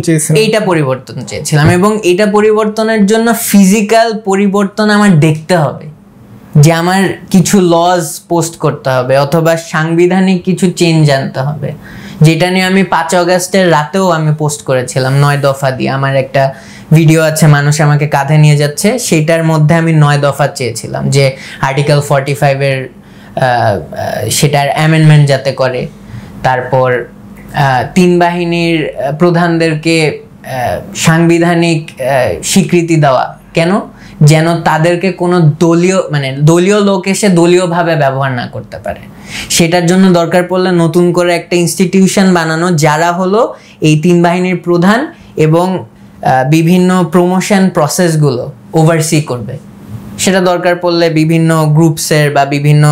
S2: চেয়েছিলাম,
S1: এবং এটা পরিবর্তনের জন্য ফিজিক্যাল পরিবর্তন আমার দেখতে হবে। যে আমার কিছু লজ পোস্ট করতে হবে অথবা সাংবিধানিক কিছু চেঞ্জ আনতে হবে, যেটা নিয়ে আমি 5 অগস্টের রাতেও আমি পোস্ট করেছিলাম 9 দফা দিয়ে। আমার একটা ভিডিও আছে, মানুষ আমাকে কাঁধে নিয়ে যাচ্ছে, সেটার মধ্যে আমি 9 দফা চেয়েছিলাম যে আর্টিকেল 45-এর সেটার অ্যামেন্ডমেন্ট যাতে করে, তারপর 3 বাহিনীর প্রধানদেরকে সাংবিধানিক স্বীকৃতি দেওয়া। কেন? যেন তাদেরকে কোনো দলীয় লোক এসে দলীয়ভাবে ব্যবহার না করতে পারে। সেটার জন্য দরকার পড়লে নতুন করে একটা ইনস্টিটিউশন বানানো, যারা হলো এই 3 বাহিনীর প্রধান এবং বিভিন্ন প্রমোশন প্রসেসগুলো ওভারসি করবে। সেটা দরকার পড়লে বিভিন্ন গ্রুপসের বা বিভিন্ন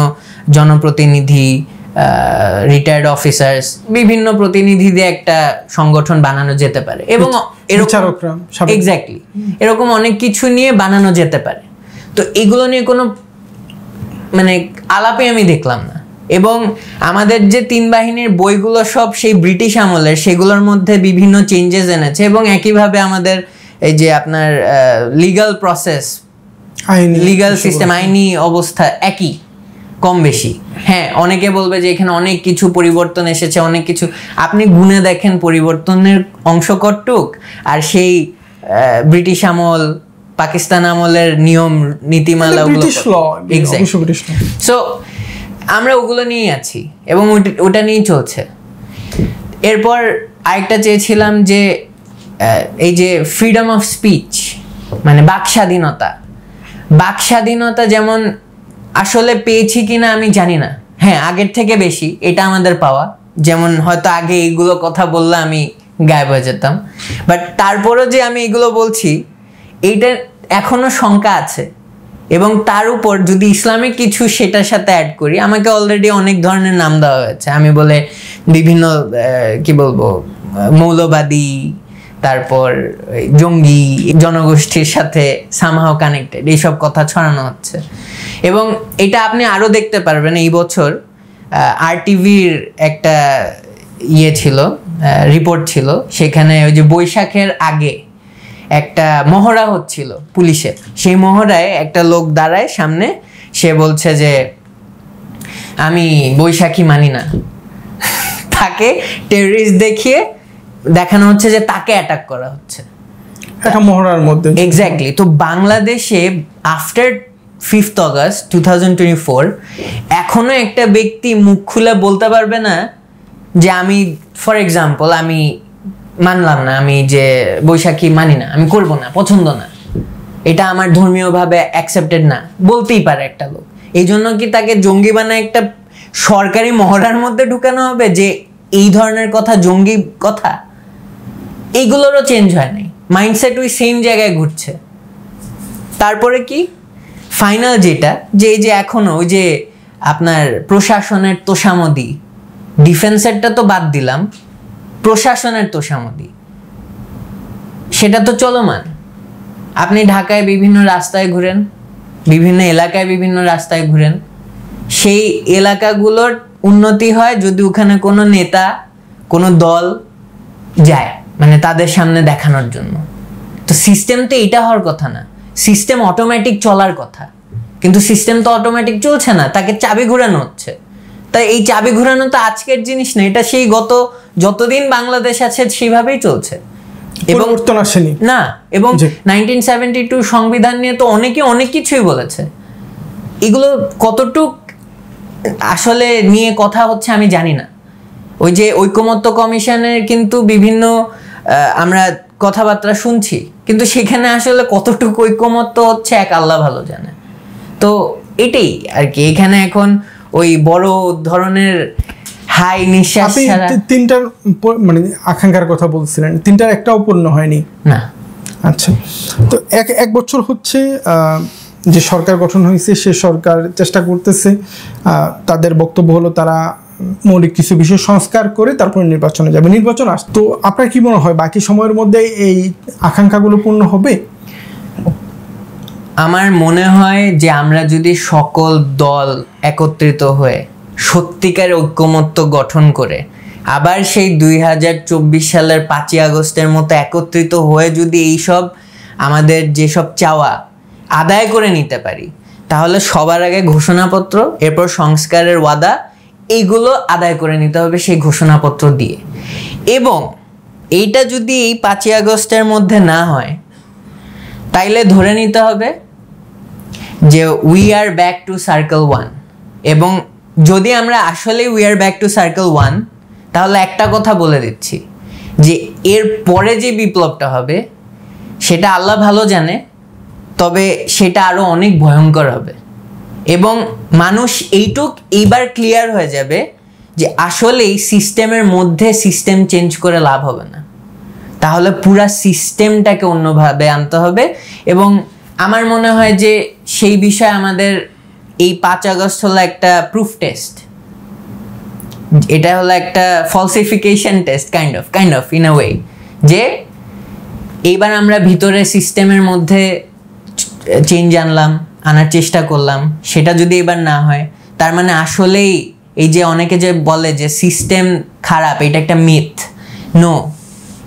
S1: জনপ্রতিনিধি, রিটায়ার্ড অফিসার্স, বিভিন্ন প্রতিনিধি দিয়ে একটা সংগঠন বানানো যেতে পারে এবং এক্স্যাক্টলি এরকম অনেক কিছু নিয়ে বানানো যেতে পারে। তো এগুলো নিয়ে কোনো আলাপে আমি দেখলাম না। এবং আমাদের যে 3 বাহিনীর বইগুলো সব সেই ব্রিটিশ আমলের, সেগুলোর মধ্যে বিভিন্ন চেঞ্জেস এনেছে এবং একইভাবে আমাদের এই যে আপনার লিগ্যাল প্রসেস, লিগ্যাল সিস্টেম, আইনি অবস্থা একই কম বেশি। হ্যাঁ, অনেকে বলবে যে এখানে অনেক কিছু পরিবর্তন এসেছে, অনেক কিছু আপনি গুনে দেখেন পরিবর্তনের অংশ কতটুক, আর সেই ব্রিটিশ আমল, পাকিস্তান আমলের নিয়ম নীতিমালা, সো আমরা ওগুলো নিয়েই আছি এবং ওটা নিয়েই চলছে। এরপর আরেকটা চেয়েছিলাম যে এই যে ফ্রিডম অফ স্পিচ, বাক স্বাধীনতা যেমন আসলে পেয়েছি কিনা আমি জানি না। হ্যাঁ, আগের থেকে বেশি, এটা আমাদের পাওয়া। যেমন হয়তো আগে এইগুলো কথা বললে আমি গায়েব হয়ে যেতাম, বাট তারপরও যে আমি এগুলো বলছি, এইটা এখনো শঙ্কা আছে। এবং তার উপর যদি ইসলামিক কিছু সেটার সাথে অ্যাড করি, আমাকে অলরেডি অনেক ধরনের নাম দেওয়া হয়েছে। আমি বলে বিভিন্ন কি বলবো মৌলবাদী, তারপর জঙ্গি, জনগোষ্ঠীর সাথে সামহাও কানেক্টেড, এইসব কথা ছড়ানো হচ্ছে। এবং এটা আপনি আরও দেখতে পারবেন। এই বছর RTV-র একটা ছিল, রিপোর্ট ছিল, সেখানে ওই যে বৈশাখের আগে একটা মহড়া হচ্ছিল পুলিশের। সেই মহড়ায় একটা লোক দাঁড়ায় সামনে, সে বলছে যে আমি বৈশাখী মানি না। তাকে টেররিস্ট দেখিয়ে দেখানো হচ্ছে যে তাকে অ্যাটাক করা হচ্ছে
S2: একটা মহড়ার মধ্যে।
S1: এক্স্যাক্টলি। তো বাংলাদেশে আফটার 5th অগস্ট 2024 এখনো একটা ব্যক্তি মুখ খুলে বলতে পারবে না যে আমি, ফর এক্সাম্পল, আমি মানলাম না, আমি যে বৈশাখী মানি না, আমি করব না, পছন্দ না, এটা আমার ধর্মীয়ভাবে অ্যাকসেপ্টেড না, বলতেই পারে একটা লোক। এই জন্য কি তাকে জঙ্গি বানায় একটা সরকারি মহড়ার মধ্যে ঢুকানো হবে যে এই ধরনের কথা জঙ্গি কথা? এইগুলোরও চেঞ্জ হয় নাই, মাইন্ডসেট ওই সেম জায়গায় ঘুরছে। তারপরে কি ফাইনাল যেটা, যে এই যে এখনো ওই যে আপনার প্রশাসনের তোষামদি, ডিফেন্সেরটা তো বাদ দিলাম, প্রশাসনের তোষামদি সেটা তো চলমান। আপনি ঢাকায় বিভিন্ন রাস্তায় ঘুরেন, বিভিন্ন এলাকায় বিভিন্ন রাস্তায় ঘুরেন, সেই এলাকাগুলোর উন্নতি হয় যদি ওখানে কোনো নেতা, কোনো দল যায়, তাদের সামনে দেখানোর জন্য। তো সিস্টেম তো এটা হওয়ার কথা না, সিস্টেম অটোমেটিক চলার কথা, কিন্তু সিস্টেম তো অটোমেটিক চলছে না, তাকে চাবি ঘোরানো হচ্ছে। তাই এই চাবি ঘোরানো তো আজকের জিনিস না, এটা সেই যতদিন বাংলাদেশ আছে সেইভাবেই চলছে এবং
S2: আসেনি
S1: না। এবং 1972 সংবিধান নিয়ে তো অনেকে অনেক কিছুই বলেছে, এগুলো কতটুক আসলে নিয়ে কথা হচ্ছে আমি জানি না। ওই যে ঐকমত্য কমিশনের কিন্তু বিভিন্ন আমরা কথাবার্তা শুনছি, কিন্তু সেখানে আসলে কতটুকু ঐকমত্য হচ্ছে এক আল্লাহ ভালো জানে। তো এটাই আর কি, এখানে এখন ওই বড় ধরনের হাই নিঃশ্বাস ছাড়া।
S2: 3টার আকাঙ্ক্ষার কথা বলছিলেন, 3টার একটাও পূর্ণ হয়নি
S1: না।
S2: আচ্ছা, তো এক বছর হচ্ছে যে সরকার গঠন হয়েছে, সে সরকার চেষ্টা করতেছে, তাদের বক্তব্য হলো তারা মৌলিক কিছু বিষয় সংস্কার করে তারপরে নির্বাচনে যাবে, নির্বাচন আস। তো আপনার কি মনে হয় বাকি সময়ের মধ্যে এই আকাঙ্ক্ষাগুলো পূর্ণ হবে?
S1: আমার মনে হয় যে আমরা যদি সকল দল একত্রিত হয়ে সত্যিকার ঐক্যমত্য গঠন করে আবার সেই 2024 সালের 5ই আগস্টের মতো একত্রিত হয়ে যদি এইসব আমাদের যেসব চাওয়া আদায় করে নিতে পারি, তাহলে সবার আগে ঘোষণাপত্র, এরপর সংস্কারের ওয়াদা, এইগুলো আদায় করে নিতে হবে সেই ঘোষণাপত্র দিয়ে। এবং এইটা যদি এই 5ই আগস্টের মধ্যে না হয়, তাইলে ধরে নিতে হবে যে we are back to circle 1। এবং যদি আমরা আসলে we are back to circle 1, তাহলে একটা কথা বলে দিচ্ছি যে এর পরে যে বিপ্লবটা হবে সেটা আল্লাহ ভালো জানে, তবে সেটা আরো অনেক ভয়ঙ্কর হবে। এবং মানুষ এইবার ক্লিয়ার হয়ে যাবে যে আসলেই সিস্টেমের মধ্যে সিস্টেম চেঞ্জ করে লাভ হবে না, তাহলে পুরা সিস্টেমটাকে অন্যভাবে আনতে হবে। এবং আমার মনে হয় যে সেই বিষয়ে আমাদের এই 5 আগস্ট হলো একটা প্রুফ টেস্ট, এটা হলো একটা falsification test kind of in a way, যে এইবার আমরা ভিতরে সিস্টেমের মধ্যে চেঞ্জ আনার চেষ্টা করলাম, সেটা যদি এবার না হয়, তার মানে আসলেই এই যে অনেকে যে বলে যে সিস্টেম খারাপ, এটা একটা myth. No,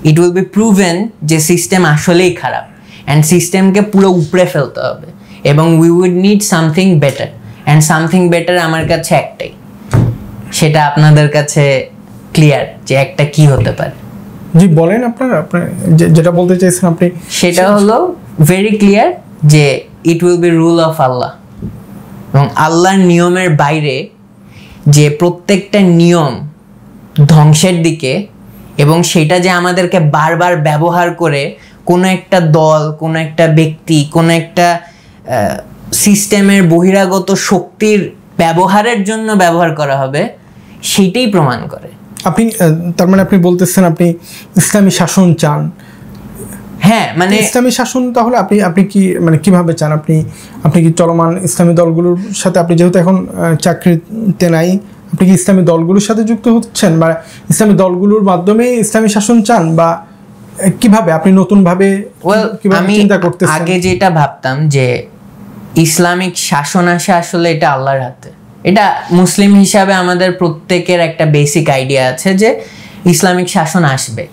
S1: it will be proven যে সিস্টেম আসলেই খারাপ, অ্যান্ড সিস্টেমকে পুরো উপড়ে ফেলতে হবে। এবং we would need something better, and something better আমার কাছে একটাই, সেটা আপনাদের কাছে ক্লিয়ার যে একটা কি হতে পারে।
S2: জি বলেন, আপনার যেটা বলতে চাইছেন আপনি।
S1: সেটা হলো ভেরি ক্লিয়ার যে it will be rule of Allah, এবং আল্লাহর নিয়মের বাইরে যে প্রত্যেকটা নিয়ম ধ্বংসের দিকে, এবং সেটা যে আমাদেরকে বারবার ব্যবহার করে কোনো একটা দল, কোনো একটা ব্যক্তি, কোনো একটা সিস্টেমের বহিরাগত শক্তির ব্যবহারের জন্য ব্যবহার করা হবে, সেটাই প্রমাণ করে।
S2: আপনি তার মানে আপনি বলতেছেন আপনি ইসলামী শাসন চান?
S1: হ্যাঁ, মানে
S2: ইসলামী শাসন তাহলে আপনি কি মানে কিভাবে চান? আপনি কি চলমান ইসলামী দলগুলোর সাথে, আপনি যেহেতু এখন চাকরিতে নাই, আপনি কি ইসলামী দলগুলোর সাথে যুক্ত হচ্ছেন, বা ইসলামী দলগুলোর মাধ্যমে ইসলামী শাসন চান, বা কিভাবে আপনি নতুনভাবে চিন্তা করতেছেন?
S1: আগে যেটা ভাবতাম যে ইসলামিক শাসন আসলে এটা আল্লাহর হাতে, এটা মুসলিম হিসাবে আমাদের প্রত্যেকের একটা বেসিক আইডিয়া আছে যে ইসলামিক শাসন আসবে,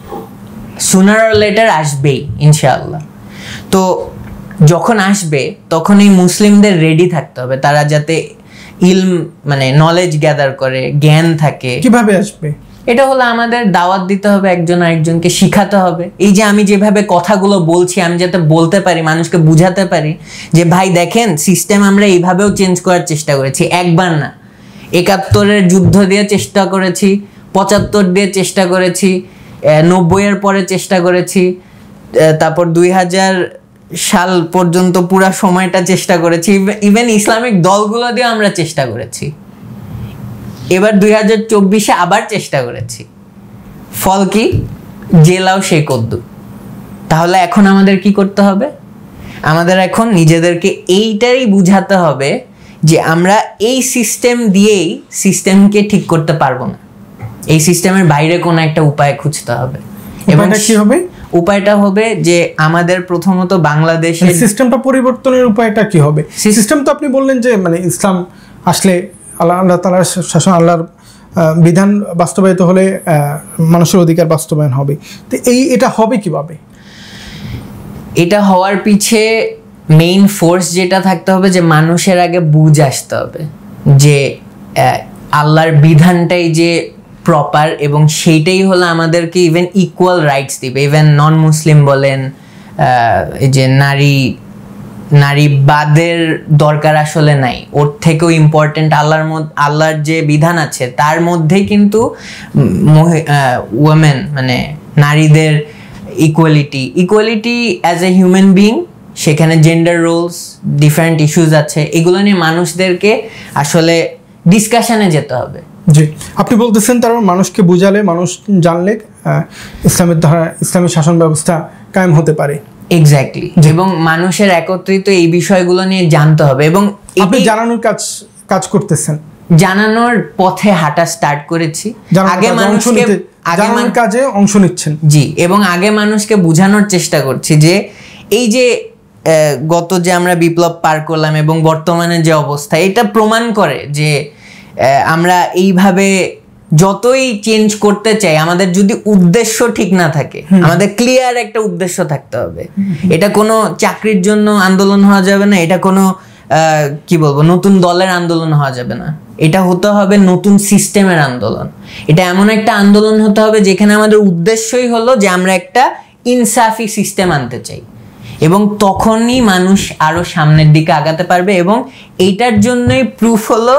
S1: সুনার অর লেটার আসবেই ইনশাআল্লাহ। তো যখন আসবে তখন এই মুসলিমদের রেডি থাকতে হবে, তারা যাতে ইলম মানে নলেজ গ্যাদার করে, জ্ঞান থাকে।
S2: কিভাবে আসবে?
S1: এটা হলো আমাদের দাওয়াত দিতে হবে, একজন আরেকজনকে শিখাতে হবে। এই যে আমি যেভাবে কথাগুলো বলছি, আমি যাতে বলতে পারি, মানুষকে বুঝাতে পারি যে ভাই দেখেন সিস্টেম আমরা এইভাবেও চেঞ্জ করার চেষ্টা করেছি, একবার না, 71-এর যুদ্ধ দিয়ে চেষ্টা করেছি, 75 দিয়ে চেষ্টা করেছি, 90-এর পরে চেষ্টা করেছি, তারপর 2000 সাল পর্যন্ত পুরা সময়টা চেষ্টা করেছি, ইভেন ইসলামিক দলগুলো দিয়ে আমরা চেষ্টা করেছি, এবার 2024-এ আবার চেষ্টা করেছি। ফল কি? জেলাও সেই কদ্দু। তাহলে এখন আমাদের কি করতে হবে? আমাদের এখন নিজেদেরকে এইটাই বুঝাতে হবে যে আমরা এই সিস্টেম দিয়েই সিস্টেমকে ঠিক করতে পারবো না, এই সিস্টেমের বাইরে কোনো একটা উপায় খুঁজতে হবে।
S2: এবং কি হবে?
S1: উপায়টা হবে যে আমাদের প্রথমত বাংলাদেশের
S2: সিস্টেমটা পরিবর্তনের উপায়টা কি হবে? সিস্টেম তো আপনি বললেন যে মানে ইসলাম আসলে আল্লাহ তাআলার শাসন, আল্লাহর বিধান বাস্তবায়িত হলে মানুষের অধিকার বাস্তবায়ন হবে। তো এটা হবে কিভাবে?
S1: এটা হওয়ার পিছে মেইন ফোর্স যেটা থাকতে হবে যে মানুষের আগে বুঝ আসতে হবে যে আল্লাহর বিধানটাই যে প্রপার, এবং সেইটাই হলো আমাদেরকে ইভেন ইকুয়াল রাইটস দিবে। ইভেন নন মুসলিম বলেন, এই যে নারীবাদের দরকার আসলে নাই, ওর থেকেও ইম্পর্টেন্ট আল্লাহর যে বিধান আছে তার মধ্যেই কিন্তু ওমেন মানে নারীদের equality as a human being, সেখানে জেন্ডার রোলস, ডিফারেন্ট ইস্যুস আছে, এগুলো নিয়ে মানুষদেরকে আসলে ডিসকাশনে যেতে হবে।
S2: জি, আপনি বলতেছেন তার মানুষকে বুঝালে, মানুষ জানলে ইসলামী শাসন ব্যবস্থা কায়েম হতে পারে।
S1: এক্স্যাক্টলি, এবং মানুষের একত্রিত এই বিষয়গুলো নিয়ে জানতে হবে, এবং
S2: আপনি জানানোর কাজ করতেছেন,
S1: জানানোর পথে হাঁটা স্টার্ট করেছি।
S2: আগে মানুষকে জানানোর কাজে অংশ নিচ্ছেন।
S1: জি, এবং আগে মানুষকে বোঝানোর চেষ্টা করছি যে এই যে গত যে আমরা বিপ্লব পার করলাম এবং বর্তমানে যে অবস্থা, এটা প্রমাণ করে যে আমরা এইভাবে যতই চেঞ্জ করতে চাই, আমাদের যদি উদ্দেশ্য ঠিক না থাকে, আমাদের ক্লিয়ার একটা উদ্দেশ্য থাকতে হবে। এটা কোনো চাকরির জন্য আন্দোলন হওয়া যাবে না, এটা কোনো কি বলবো নতুন দলের আন্দোলন হওয়া যাবে না, এটা হতে হবে নতুন সিস্টেমের আন্দোলন। এটা এমন একটা আন্দোলন হতে হবে যেখানে আমাদের উদ্দেশ্যই হলো যে আমরা একটা ইনসাফি সিস্টেম আনতে চাই, এবং তখনই মানুষ আরো সামনের দিকে আগাতে পারবে। এবং এইটার জন্যই প্রুফ হলো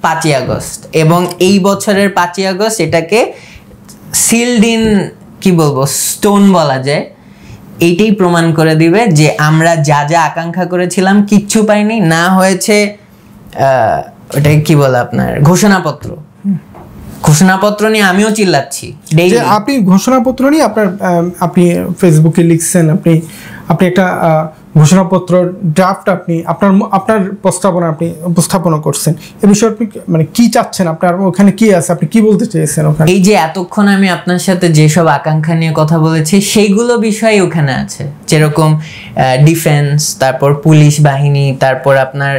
S1: 5ই আগস্ট, এবং এই বছরের 5ই আগস্ট এটাকে সিলড ইন কি বলবো স্টোন বলা যায়। এইটাই প্রমাণ করে দিবে যে আমরা যা যা আকাঙ্ক্ষা করেছিলাম কিচ্ছু পাইনি, না হয়েছে ওটা কি বলে আপনার ঘোষণাপত্র নিয়ে আমিও চিল্লাচ্ছি।
S2: আপনি ঘোষণাপত্র নিয়ে আপনি ফেসবুকে লিখছেন, আপনি একটা ঘোষণাপত্র ড্রাফট আপনার প্রস্তাবনা আপনি উপস্থাপনা করছেন। এ বিষয়ে আপনি মানে কি চাচ্ছেন, আপনার ওখানে কি আছে, আপনি কি বলতে চেয়েছেন ওখানে?
S1: এই যে এতক্ষণ আমি আপনার সাথে যেসব আকাঙ্ক্ষা নিয়ে কথা বলেছি সেইগুলো বিষয় ওখানে আছে, যেরকম ডিফেন্স, তারপর পুলিশ বাহিনী, তারপর আপনার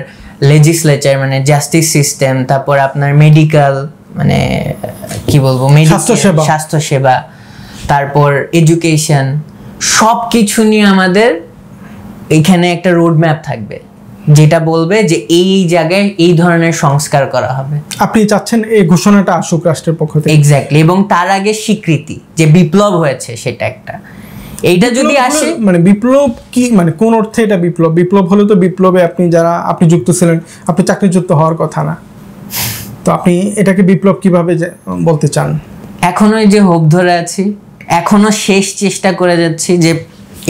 S1: লেজিসলেচার মানে জাস্টিস সিস্টেম, তারপর আপনার মেডিকেল মানে কি বলবো স্বাস্থ্যসেবা, তারপর এডুকেশন, সব কিছু নিয়ে আমাদের এখানে একটা রোড ম্যাপ থাকবে যেটা বলবে যে এই জায়গায় এই ধরনের সংস্কার করা হবে।
S2: আপনি চাচ্ছেন এই ঘোষণাটা আসুক রাষ্ট্রের পক্ষ থেকে?
S1: এক্স্যাক্টলি, এবং তার আগে স্বীকৃতি যে বিপ্লব হয়েছে সেটা একটা, এইটা যদি আসে
S2: মানে বিপ্লব কি মানে কোন অর্থে এটা বিপ্লব হলে তো বিপ্লবে আপনি যুক্ত ছিলেন, আপনি চাকরিচ্যুত হওয়ার কথা না, তো আপনি এটাকে বিপ্লব কিভাবে বলতে চান?
S1: এখনো যে হোপ ধরে আছি, এখনো শেষ চেষ্টা করে যাচ্ছি যে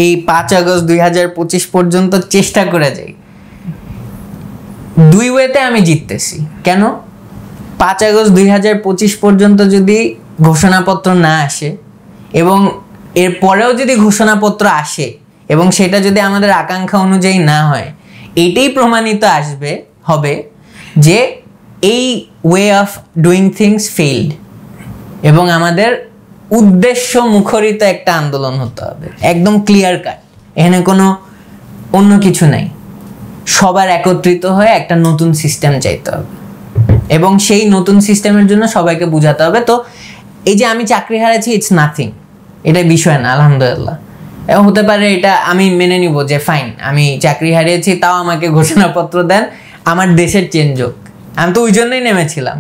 S1: এই 5 আগস্ট 2025 পর্যন্ত চেষ্টা করে যাই। 2 ওয়েতে আমি জিততেছি। কেন? 5 আগস্ট 2025 পর্যন্ত যদি ঘোষণাপত্র না আসে, এবং এর পরেও যদি ঘোষণাপত্র আসে এবং সেটা যদি আমাদের আকাঙ্ক্ষা অনুযায়ী না হয়, এটাই প্রমাণিত হবে যে এই way of doing things failed, এবং আমাদের উদ্দেশ্য মুখরিত একটা আন্দোলন হতে হবে, একদম ক্লিয়ার কাট। এখানে কোনো অন্য কিছু নাই, সবার একত্রিত হয়ে একটা নতুন সিস্টেম চাইতে হবে, এবং সেই নতুন সিস্টেমের জন্য সবাইকে বোঝাতে হবে। তো এই যে আমি চাকরি হারাচ্ছি, ইটস নাথিং, এটা বিষয় না, আলহামদুলিল্লাহ। এবং হতে পারে এটা আমি মেনে নিব যে ফাইন, আমি চাকরি হারিয়েছি, তাও আমাকে ঘোষণাপত্র দেন, আমার দেশের চেঞ্জ হোক। আমি তো ওই জন্যই নেমেছিলাম।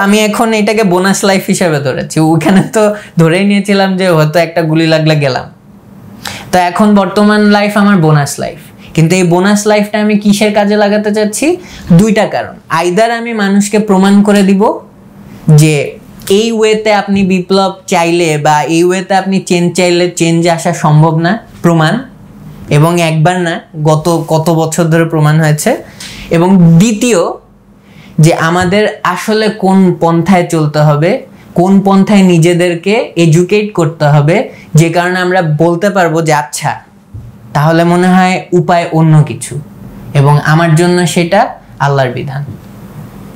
S1: আমি এখন এটাকে বোনাস লাইফ হিসাবে ধরেছি, ওইখানে তো ধরেই নিয়েছিলাম যে হয়তো একটা গুলি লাগলে গেলাম। তো এখন বর্তমান লাইফ আমার বোনাস লাইফ, কিন্তু এই বোনাস লাইফটা আমি কিসের কাজে লাগাতে চাচ্ছি? 2টা কারণ। আইদার আমি মানুষকে প্রমাণ করে দিব যে এই ওয়েতে আপনি বিপ্লব চাইলে বা এই ওয়েতে আপনি চেঞ্জ চাইলে চেঞ্জ আসা সম্ভব না, প্রমাণ, এবং একবার না কত বছর ধরে প্রমাণ হয়েছে। এবং দ্বিতীয় যে আমাদের আসলে কোন পন্থায় চলতে হবে, কোন পন্থায় নিজেদেরকে এডুকেট করতে হবে, যে কারণে আমরা বলতে পারবো যে আচ্ছা তাহলে মনে হয় উপায় অন্য কিছু, এবং আমার জন্য সেটা আল্লাহর বিধান।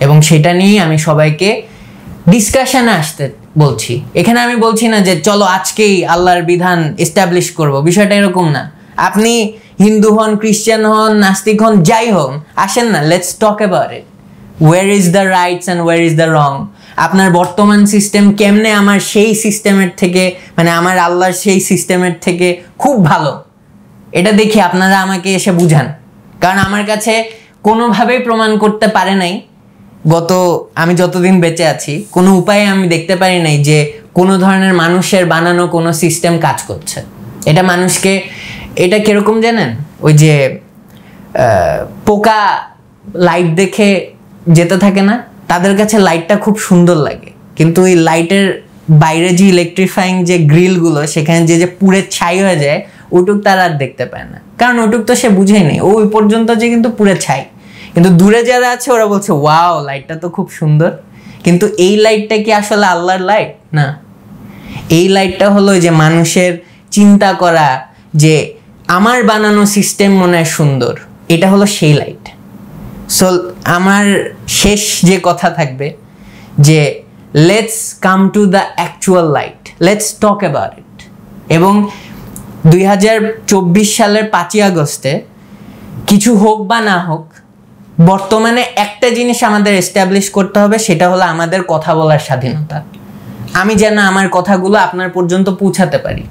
S1: এবং সেটা নিয়ে আমি সবাইকে ডিসকাশনে আসতে বলছি। এখানে আমি বলছি না যে চলো আজকেই আল্লাহর বিধান এস্টাবলিশ করব, বিষয়টা এরকম না। আপনি হিন্দু হন, খ্রিস্টান হন, নাস্তিক হন, যাই হন, আসেন না, let's talk about it. Where is the rights and where is the wrong? আপনার বর্তমান সিস্টেম কেমনে আমার সেই সিস্টেমের থেকে, মানে আমার আল্লাহর সেই সিস্টেমের থেকে খুব ভালো, এটা দেখে আপনারা আমাকে এসে বুঝান। কারণ আমার কাছে কোনোভাবেই প্রমাণ করতে পারে নাই, আমি যতদিন বেঁচে আছি কোনো উপায়ে আমি দেখতে পারি নাই যে কোনো ধরনের মানুষের বানানো কোনো সিস্টেম কাজ করছে। এটা মানুষকে, এটা কিরকম জানেন, ওই যে পোকা লাইট দেখে যেতে থাকে না, তাদের কাছে লাইটটা খুব সুন্দর লাগে, কিন্তু ওই লাইটের বাইরে যে ইলেকট্রিফাইং যে গ্রিলগুলো, সেখানে যে পুড়ে ছাই হয়ে যায়, ওটুক তারা আর দেখতে পায় না, কারণ ওটুক তো সে বুঝেই নেই, ওই পর্যন্ত যে কিন্তু পুড়ে ছাই। কিন্তু দূরে যারা আছে ওরা বলছে ওয়াও লাইটটা তো খুব সুন্দর, কিন্তু এই লাইটটা কি আসলে আল্লাহর লাইট? না, এই লাইটটা হলো যে মানুষের চিন্তা করা যে আমার বানানো সিস্টেম মনে হয় সুন্দর, এটা হলো সেই লাইট। সো আমার শেষ যে কথা থাকবে যে let's come to the actual light, let's talk about it. এবং 2024 সালের 5ই আগস্টে কিছু হোক বা না হোক, বর্তমানে একটা জিনিস আমাদের এস্টাবলিশ করতে হবে, সেটা হলো আমাদের কথা বলার স্বাধীনতা। আমি যেন আমার কথাগুলো আপনার পর্যন্ত পৌঁছাতে পারি,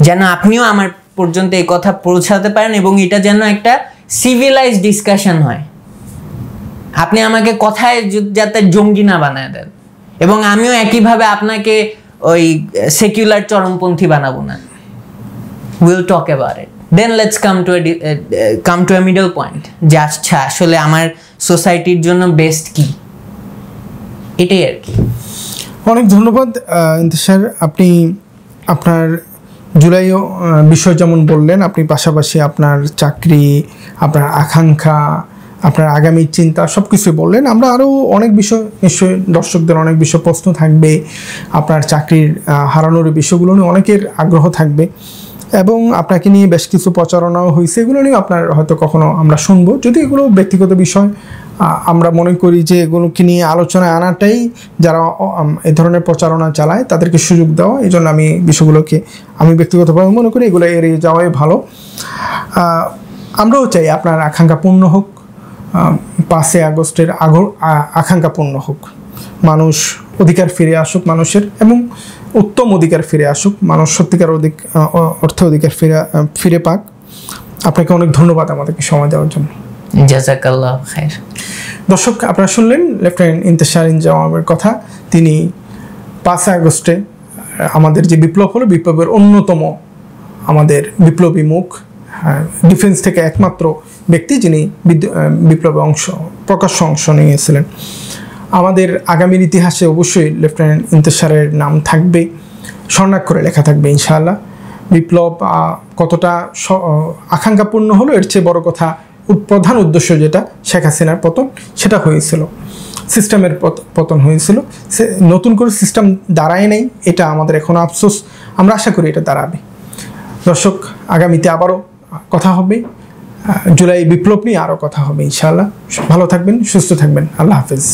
S1: যেন আপনিও আমার পর্যন্ত এই কথা পৌঁছাতে পারেন, এবং এটা যেন একটা সিভিলাইজ ডিসকাশন হয়। আপনি আমাকে কথায় যাতে জঙ্গি না বানায় দেন, এবং আমিও একইভাবে আপনাকে ওই সেকুলার চরমপন্থী বানাবো না। Will talk about it, then let's come to a middle point, যে আচ্ছা আসলে আমার সোসাইটির জন্য বেস্ট কি, এটাই আর কি।
S2: অনেক ধন্যবাদ ইন্তেশার, আপনি আপনার জুলাই বিষয় যেমন বললেন, আপনি পাশাপাশি আপনার চাকরি, আপনার আকাঙ্ক্ষা, আপনার আগামী চিন্তা সব কিছুই বললেন। আমরা আরও অনেক বিষয়, নিশ্চয়ই দর্শকদের অনেক বিষয় প্রশ্ন থাকবে, আপনার চাকরির হারানোর বিষয়গুলো নিয়ে অনেকের আগ্রহ থাকবে, এবং আপনাকে নিয়ে বেশ কিছু প্রচারণাও হয়েছে, এগুলো নিয়ে আপনার হয়তো কখনো আমরা শুনবো। যদি এগুলো ব্যক্তিগত বিষয়, আমরা মনে করি যে এগুলোকে নিয়ে আলোচনায় আনাটাই, যারা এই ধরনের প্রচারণা চালায় তাদেরকে সুযোগ দেওয়া, এই জন্য আমি বিষয়গুলোকে আমি ব্যক্তিগতভাবে মনে করি এগুলো এড়িয়ে যাওয়াই ভালো। আমরাও চাই আপনার আকাঙ্ক্ষা পূর্ণ হোক, 5 আগস্টের আকাঙ্ক্ষা পূর্ণ হোক, মানুষ অধিকার ফিরে আসুক মানুষের, এবং উত্তম অধিকার ফিরে আসুক, মানুষ সত্যিকার অর্থে অধিকার ফিরে পাক। আপনাকে অনেক ধন্যবাদ আমাদেরকে সময় দেওয়ার জন্য।
S1: জাযাকাল্লাহ খাইর।
S2: দর্শক, আপনারা শুনলেন লেফটেন্যান্ট ইন্তেশার ইনজামামের কথা। তিনি 5 আগস্টে আমাদের যে বিপ্লব হলো, বিপ্লবের অন্যতম আমাদের বিপ্লবী মুখ, ডিফেন্স থেকে একমাত্র ব্যক্তি যিনি বিপ্লবে প্রকাশ্য অংশ নিয়েছিলেন। আমাদের আগামীর ইতিহাসে অবশ্যই লেফটেন্যান্ট ইন্তেশারের নাম থাকবে, স্বর্ণাক্ষরে লেখা থাকবে ইনশাআল্লাহ। বিপ্লব কতটা আকাঙ্ক্ষাপূর্ণ হলো, এর চেয়ে বড় কথা প্রধান উদ্দেশ্য যেটা শেখ হাসিনার পতন, সেটা হয়েছিল, সিস্টেমের পতন হয়েছিল। নতুন করে সিস্টেম দাঁড়ায় নেই, এটা আমাদের এখনো আফসোস। আমরা আশা করি এটা দাঁড়াবে। দর্শক, আগামীতে আবারও কথা হবে, জুলাই বিপ্লব নিয়ে আরও কথা হবে ইনশাআল্লাহ। ভালো থাকবেন, সুস্থ থাকবেন। আল্লাহ হাফেজ।